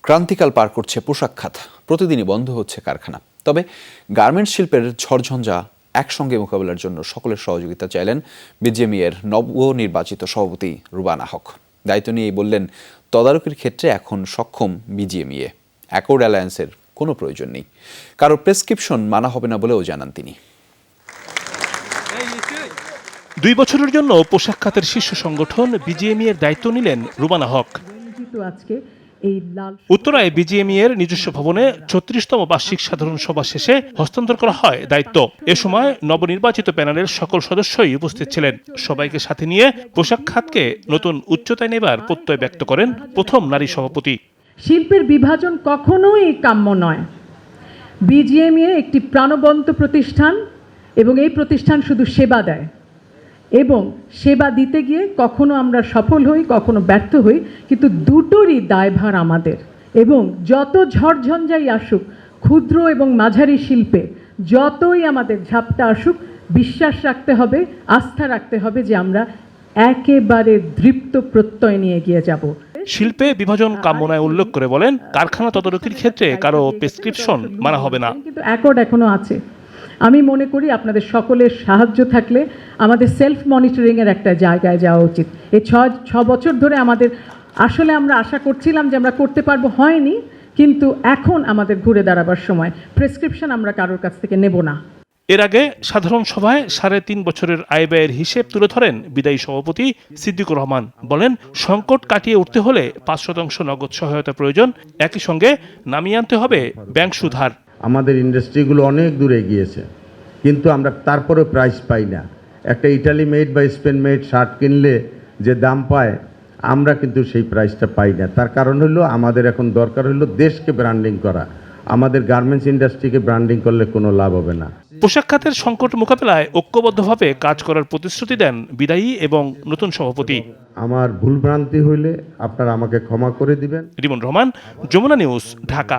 ক্রান্তিকাল পার করছে পোশাক খাত, প্রতিদিনই বন্ধ হচ্ছে কারখানা। তবে গার্মেন্টস শিল্পের ঝড়ঝঞ্ঝা একসঙ্গে মোকাবেলার জন্য সকলের সহযোগিতা চাইলেন বিজিএমইএর নবনির্বাচিত সভাপতি রুবানা হক। দায়িত্ব নিয়েই বললেন, তদারকির ক্ষেত্রে এখন সক্ষম বিজিএমইএ, অ্যাকর্ড অ্যালায়েন্সের কোনো প্রয়োজন নেই, কারো প্রেসক্রিপশন মানা হবে না বলেও জানান তিনি। 2 বছরের জন্য পোশাক খাতের শীর্ষ সংগঠন বিজিএমইএর দায়িত্ব নিলেন রুবানা হক। উত্তরায় বিজিএমইএর নিজস্ব ভবনে 36তম বার্ষিক সাধারণ সভা শেষে হস্তান্তর করা হয় দায়িত্ব। এ সময় নবনির্বাচিত প্যানেলের সকল সদস্যই উপস্থিত ছিলেন। সবাইকে সাথে নিয়ে পোশাক খাতকে নতুন উচ্চতায় নেবার প্রত্যয় ব্যক্ত করেন প্রথম নারী সভাপতি। শিল্পের বিভাজন কখনোই কাম্য নয়। বিজিএমইএ একটি প্রাণবন্ত প্রতিষ্ঠান এবং এই প্রতিষ্ঠান শুধু সেবা দেয়, এবং সেবা দিতে গিয়ে কখনো আমরা সফল হই, কখনো ব্যর্থ হই, কিন্তু দুটোরই দায়ভার আমাদের। এবং যত ঝড়ঝঞ্ঝাই আসুক, ক্ষুদ্র এবং মাঝারি শিল্পে যতই আমাদের ঝাপটা আসুক, বিশ্বাস রাখতে হবে, আস্থা রাখতে হবে যে আমরা একেবারে দৃপ্ত প্রত্যয় নিয়ে এগিয়ে যাব। শিল্পে বিভাজন কামনায় উল্লেখ করে বলেন, কারখানা তদারকির ক্ষেত্রে কারো প্রেসক্রিপশন মানা হবে না। কিন্তু অ্যাকর্ড এখনো আছে। আমি মনে করি আপনাদের সকলের সাহায্য থাকলে আমাদের সেলফ মনিটরিংয়ের একটা জায়গায় যাওয়া উচিত। এই 6 বছর ধরে আমাদের আসলে আমরা আশা করছিলাম যে আমরা করতে পারবো, হয়নি, কিন্তু এখন আমাদের ঘুরে দাঁড়াবার সময়। প্রেসক্রিপশন আমরা কারোর কাছ থেকে নেব না। এর আগে সাধারণ সভায় 3.5 বছরের আয় ব্যয়ের হিসেব তুলে ধরেন বিদায়ী সভাপতি সিদ্দিকুর রহমান। বলেন, সংকট কাটিয়ে উঠতে হলে 5% নগদ সহায়তা প্রয়োজন, একই সঙ্গে নামিয়ে আনতে হবে ব্যাংক সুদহার। আমাদের ইন্ডাস্ট্রিগুলো অনেক দূরে গিয়েছে, কিন্তু আমরা তারপরে প্রাইস পাই না। একটা ইটালি মেড বা স্পেন মেড শার্ট কিনলে যে দাম পায়, আমরা কিন্তু সেই প্রাইসটা পাই না। তার কারণ হলো আমাদের এখন দরকার হলো দেশকে ব্র্যান্ডিং করা। আমাদের গার্মেন্টস ইন্ডাস্ট্রিকে ব্র্যান্ডিং করলে কোনো লাভ হবে না। পোশাক খাতের সংকট মোকাবেলায় ঐক্যবদ্ধভাবে কাজ করার প্রতিশ্রুতি দেন বিদায়ী এবং নতুন সভাপতি। আমার ভুলভ্রান্তি হইলে আপনারা আমাকে ক্ষমা করে দিবেন। রিমন রহমান, যমুনা নিউজ, ঢাকা।